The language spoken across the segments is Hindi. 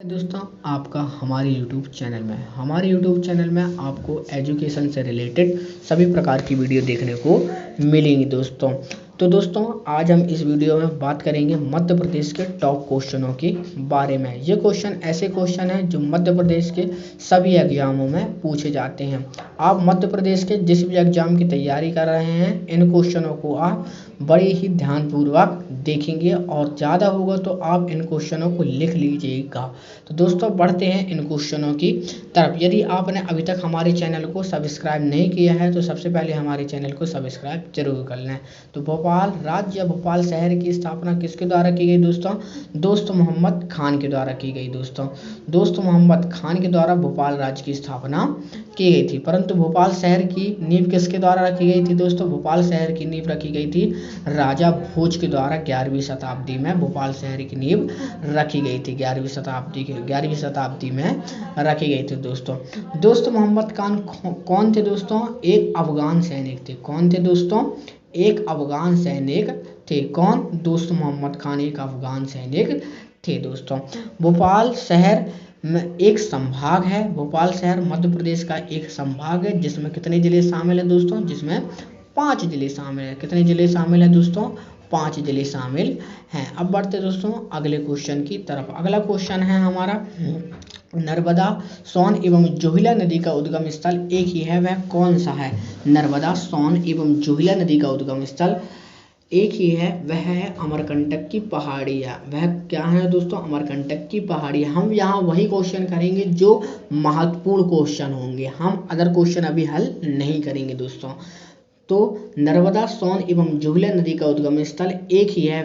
दोस्तों, आपका हमारे YouTube चैनल में आपको एजुकेशन से रिलेटेड सभी प्रकार की वीडियो देखने को मिलेंगी दोस्तों। तो दोस्तों, आज हम इस वीडियो में बात करेंगे मध्य प्रदेश के टॉप क्वेश्चनों के बारे में। ये क्वेश्चन ऐसे क्वेश्चन हैं जो मध्य प्रदेश के सभी एग्जामों में पूछे जाते हैं। आप मध्य प्रदेश के जिस भी एग्जाम की तैयारी कर रहे हैं, इन क्वेश्चनों को आप बड़े ही ध्यानपूर्वक देखेंगे और ज़्यादा होगा तो आप इन क्वेश्चनों को लिख लीजिएगा। तो दोस्तों, बढ़ते हैं इन क्वेश्चनों की तरफ। यदि आपने अभी तक हमारे चैनल को सब्सक्राइब नहीं किया है तो सबसे पहले हमारे चैनल को सब्सक्राइब जरूर कर लें। तो भोपाल राज्य या भोपाल शहर की स्थापना किसके द्वारा की गई दोस्तों? दोस्त मोहम्मद खान के द्वारा की गई दोस्तों। दोस्त मोहम्मद खान के द्वारा भोपाल राज्य की स्थापना की गई थी। परंतु भोपाल शहर की नींव किसके द्वारा रखी गई थी दोस्तों? भोपाल शहर की नींव रखी गई थी राजा भोज के द्वारा। 11वीं शताब्दी में भोपाल शहर की नींव रखी गई थी। 11वीं शताब्दी में रखी गई थी दोस्तों। दोस्त मोहम्मद खान कौन थे दोस्तों? एक अफगान सैनिक थे। कौन थे दोस्तों? एक अफगान सैनिक थे। कौन? दोस्त मोहम्मद खान एक अफगान सैनिक थे दोस्तों। भोपाल शहर में एक संभाग है। भोपाल शहर मध्य प्रदेश का एक संभाग है जिसमें कितने जिले शामिल हैं दोस्तों? जिसमें 5 जिले शामिल हैं। कितने जिले शामिल हैं दोस्तों? 5 जिले शामिल हैं। अब बढ़ते दोस्तों अगले क्वेश्चन की तरफ। अगला क्वेश्चन है हमारा, नर्मदा, सोन एवं जोहिला नदी का उद्गम स्थल एक ही है, वह कौन सा है? नर्मदा, सोन एवं जोहिला नदी का उद्गम स्थल एक ही है, वह है अमरकंटक की पहाड़ियाँ। वह क्या है दोस्तों? अमरकंटक की पहाड़ियाँ। हम यहाँ वही क्वेश्चन करेंगे जो महत्वपूर्ण क्वेश्चन होंगे। हम अदर क्वेश्चन अभी हल नहीं करेंगे दोस्तों। तो नर्मदा, सोन एवं जोहिला नदी का उद्गम स्थल एक ही है,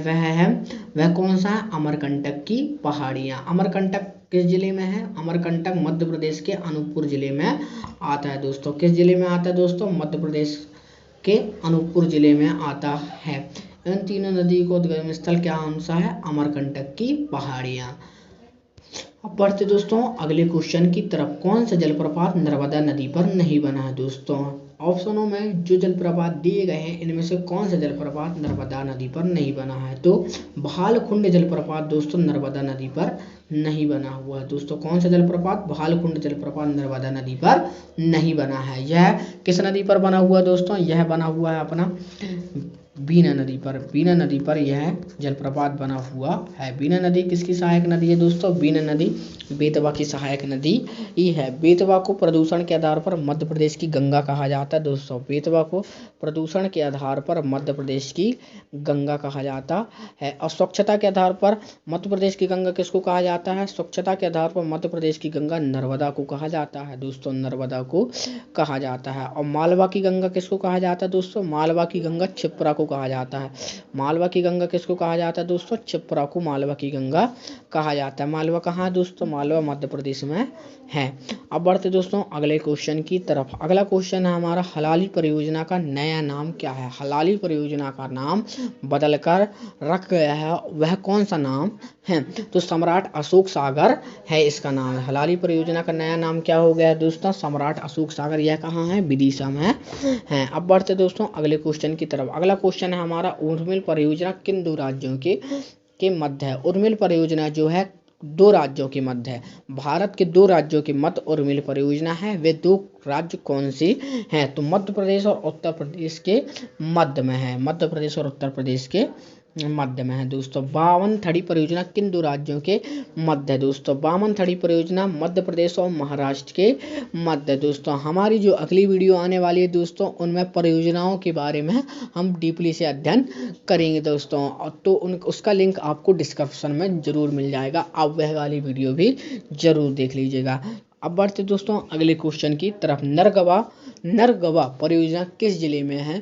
वह कौन सा है? अमरकंटक की पहाड़ियाँ। अमरकंटक किस जिले में है? अमरकंटक मध्य प्रदेश के अनूपपुर जिले में आता है दोस्तों। किस जिले में आता है दोस्तों? मध्य प्रदेश के अनूपपुर जिले में आता है। इन तीनों नदी को उद्गम स्थल क्या कौन सा है? अमरकंटक की पहाड़ियाँ। अब बढ़ते दोस्तों अगले क्वेश्चन की तरफ। कौन सा जलप्रपात नर्मदा नदी पर नहीं बना है दोस्तों? ऑप्शनों में जो जलप्रपात दिए गए हैं इनमें से कौन सा जलप्रपात नर्मदा नदी पर नहीं बना है? तो भालकुंड जलप्रपात दोस्तों नर्मदा नदी पर नहीं बना हुआ है दोस्तों। कौन सा जलप्रपात? भालकुंड जलप्रपात नर्मदा नदी पर नहीं बना है। यह किस नदी पर बना हुआ है दोस्तों? यह बना हुआ है अपना बीना नदी पर। बीना नदी पर यह जलप्रपात बना हुआ है। बीना नदी किसकी सहायक नदी है दोस्तों? बीना नदी बेतवा की सहायक नदी ही है। बेतवा को प्रदूषण के आधार पर मध्य प्रदेश की गंगा कहा जाता है दोस्तों। बेतवा को प्रदूषण के आधार पर मध्य प्रदेश की गंगा कहा जाता है। और स्वच्छता के आधार पर मध्य प्रदेश की गंगा किसको कहा जाता है? स्वच्छता के आधार पर मध्य प्रदेश की गंगा नर्मदा को कहा जाता है दोस्तों। नर्मदा को कहा जाता है। और मालवा की गंगा किसको कहा जाता है दोस्तों? मालवा की गंगा क्षिप्रा को कहा जाता है। मालवा की गंगा किसको कहा जाता है दोस्तों? क्षिप्रा को मालवा की गंगा कहा जाता है। मालवा कहाँ है दोस्तों? मालवा मध्य प्रदेश में है। अब बढ़ते दोस्तों अगले क्वेश्चन की तरफ। अगला क्वेश्चन है हमारा, हलाली परियोजना का नया नाम क्या है? हलाली परियोजना का नाम बदलकर रख गया है, वह कौन सा नाम है? तो सम्राट अशोक सागर है इसका नाम। हलाली परियोजना का नया नाम क्या हो गया है दोस्तों? सम्राट अशोक सागर। यह कहाँ है? विदिशा में है। अब बढ़ते दोस्तों अगले क्वेश्चन की तरफ। अगला क्वेश्चन है हमारा, उर्मिल परियोजना किन 2 राज्यों के मध्य है? उर्मिल परियोजना जो है 2 राज्यों के मध्य है। भारत के 2 राज्यों के मध्य उर्मिल परियोजना है। वे 2 राज्य कौन से हैं? तो मध्य प्रदेश और उत्तर प्रदेश के मध्य में है। मध्य प्रदेश और उत्तर प्रदेश के मध्य में है दोस्तों। बामनथड़ी परियोजना किन 2 राज्यों के मध्य है दोस्तों? बामनथड़ी परियोजना मध्य प्रदेश और महाराष्ट्र के मध्य है दोस्तों। हमारी जो अगली वीडियो आने वाली है दोस्तों उनमें परियोजनाओं के बारे में हम डीपली से अध्ययन करेंगे दोस्तों। तो उसका लिंक आपको डिस्क्रिप्शन में जरूर मिल जाएगा। आप वह वाली वीडियो भी जरूर देख लीजिएगा। अब बढ़ते दोस्तों अगले क्वेश्चन की तरफ। नरगवा परियोजना किस जिले में है?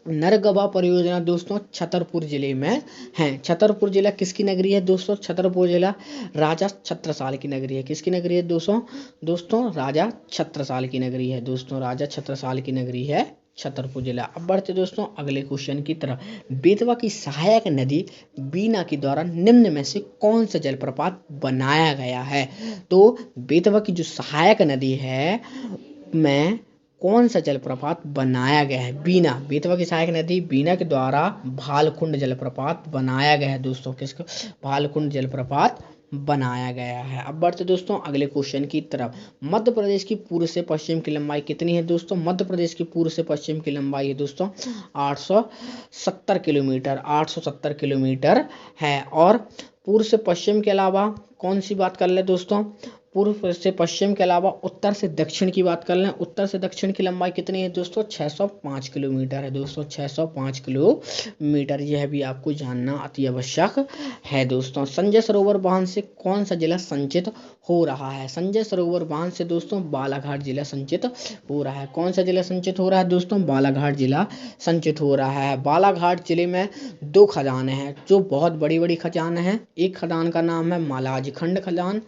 नरगवा परियोजना दोस्तों छतरपुर जिले में है। छतरपुर जिला किसकी नगरी है दोस्तों? छतरपुर जिला राजा छत्रसाल की नगरी है। किसकी नगरी है दोस्तों राजा छत्रसाल की नगरी है दोस्तों। राजा छत्रसाल की नगरी है छतरपुर जिला। अब बढ़ते दोस्तों अगले क्वेश्चन की तरफ। बेतवा की सहायक नदी बीना के द्वारा निम्न में से कौन सा जलप्रपात बनाया गया है? तो बेतवा की जो सहायक नदी है में कौन सा जलप्रपात बनाया गया है? बीना, बेतवा की सहायक नदी बीना के द्वारा भालकुंड जलप्रपात बनाया गया है दोस्तों। किसको? भालकुंड जलप्रपात बनाया गया है। अब बढ़ते दोस्तों अगले क्वेश्चन की तरफ। मध्य प्रदेश की पूर्व से पश्चिम की लंबाई कितनी है दोस्तों? मध्य प्रदेश की पूर्व से पश्चिम की लंबाई है दोस्तों 870 किलोमीटर, 870 किलोमीटर है। और पूर्व से पश्चिम के अलावा कौन सी बात कर ले दोस्तों? पूर्व से पश्चिम के अलावा उत्तर से दक्षिण की बात कर लें। उत्तर से दक्षिण की लंबाई कितनी है दोस्तों? 605 किलोमीटर है दोस्तों, 605 किलोमीटर। यह भी आपको जानना अति आवश्यक है दोस्तों। संजय सरोवर बांध से कौन सा जिला संचित हो रहा है? संजय सरोवर बांध से दोस्तों बालाघाट जिला संचित हो रहा है। कौन सा जिला संचित हो रहा है दोस्तों? बालाघाट जिला संचित हो रहा है। बालाघाट जिले में 2 खदानें हैं जो बहुत बड़ी बड़ी खदान हैं। एक खदान का नाम है मलाजखंड खदान,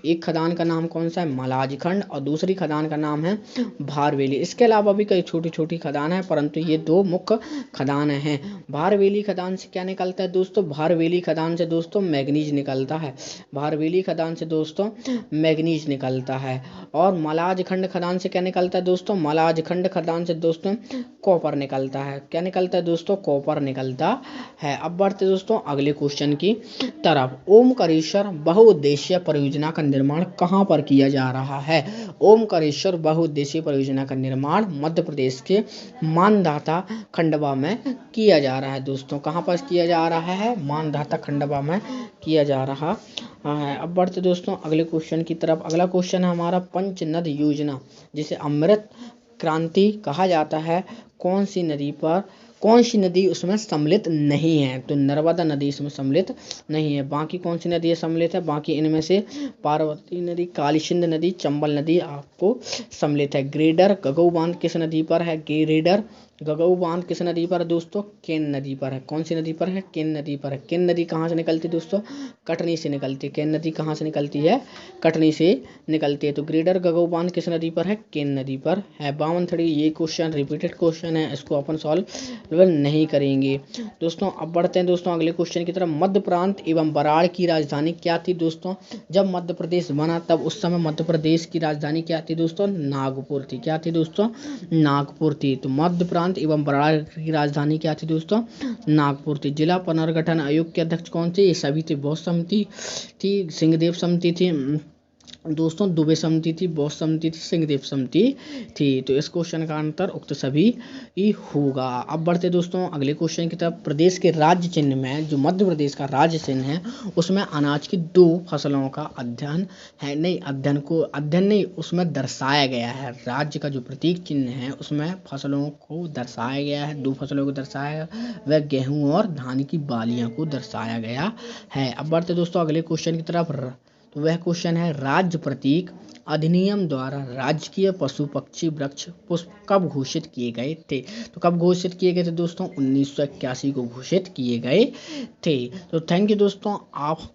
एक खदान का नाम कौन सा है? मलाजखंड, और दूसरी खदान का नाम है भारवेली। इसके अलावा भी कई छोटी छोटी खदान है, परंतु ये 2 मुख्य खदान हैं। भारवेली खदान से क्या निकलता है दोस्तों? भारवेली खदान से दोस्तों मैग्नीज निकलता है। भारवेली खदान से दोस्तों मैग्नीज निकलता है। और मलाजखंड खदान से क्या निकलता है दोस्तों? मलाजखंड खदान से दोस्तों कॉपर निकलता है। क्या निकलता है दोस्तों? कॉपर निकलता है। अब बढ़ते दोस्तों अगले क्वेश्चन की तरफ। ओमकारेश्वर बहुउद्देशीय परियोजना का निर्माण कहाँ पर किया जा रहा है? ओमकारेश्वर बहुउद्देशीय परियोजना का निर्माण मध्य प्रदेश के मानधाता खंडवा में किया जा रहा है दोस्तों। कहाँ पर किया जा रहा है? मानधाता खंडवा में किया जा रहा है। अब बढ़ते दोस्तों अगले क्वेश्चन की तरफ। अगला क्वेश्चन है हमारा पंचनद योजना, जिसे अमृत क्रांति कहा जाता है, कौन सी नदी उसमें सम्मिलित नहीं है? तो नर्मदा नदी इसमें सम्मिलित नहीं है। बाकी कौन सी नदी सम्मिलित है? बाकी इनमें से पार्वती नदी, काली सिंध नदी, चंबल नदी आपको सम्मिलित है। ग्रेटर गगऊ बांध किस नदी पर है? ग्रेटर गगऊ बांध किस नदी पर है दोस्तों? केन नदी पर है। कौन सी नदी पर है? केन नदी पर है। केन नदी कहाँ से निकलती है दोस्तों? कटनी से निकलती है। केन नदी कहाँ से निकलती है? कटनी से निकलती है। तो ग्रेटर गगऊ बांध किस नदी पर है? केन नदी पर है। 52 ये क्वेश्चन रिपीटेड क्वेश्चन है, इसको अपन सॉल्व नहीं करेंगे दोस्तों। अब बढ़ते हैं दोस्तों अगले क्वेश्चन की तरफ। मध्य प्रांत एवं बराड़ की राजधानी क्या थी दोस्तों? जब मध्य प्रदेश बना तब उस समय मध्य प्रदेश की राजधानी क्या थी दोस्तों? नागपुर थी। क्या थी दोस्तों? नागपुर थी। तो मध्य प्रांत एवं बराड़ की राजधानी क्या थी दोस्तों? नागपुर थी। जिला पुनर्गठन आयोग के अध्यक्ष कौन थे? ये सभी थे। बहुत समिति थी, सिंहदेव समिति थी दोस्तों, दुबे समिति थी, बोस समिति थी, सिंहदेव समिति थी। तो इस क्वेश्चन का आंसर उक्त सभी ही होगा। अब बढ़ते दोस्तों अगले क्वेश्चन की तरफ। प्रदेश के राज्य चिन्ह में, जो मध्य प्रदेश का राज्य चिन्ह है, उसमें अनाज की 2 फसलों का अध्ययन नहीं, उसमें दर्शाया गया है। राज्य का जो प्रतीक चिन्ह है उसमें फसलों को दर्शाया गया है, 2 फसलों को दर्शाया गया, वह गेहूँ और धान की बालियां को दर्शाया गया है। अब बढ़ते दोस्तों अगले क्वेश्चन की तरफ। तो वह क्वेश्चन है, राज्य प्रतीक अधिनियम द्वारा राजकीय पशु पक्षी वृक्ष पुष्प कब घोषित किए गए थे? तो कब घोषित किए गए थे दोस्तों? 1981 को घोषित किए गए थे। तो थैंक यू दोस्तों आप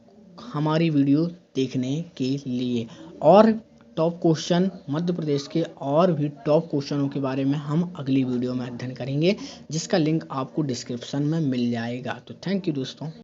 हमारी वीडियो देखने के लिए। और टॉप क्वेश्चन मध्य प्रदेश के और भी टॉप क्वेश्चनों के बारे में हम अगली वीडियो में अध्ययन करेंगे, जिसका लिंक आपको डिस्क्रिप्शन में मिल जाएगा। तो थैंक यू दोस्तों।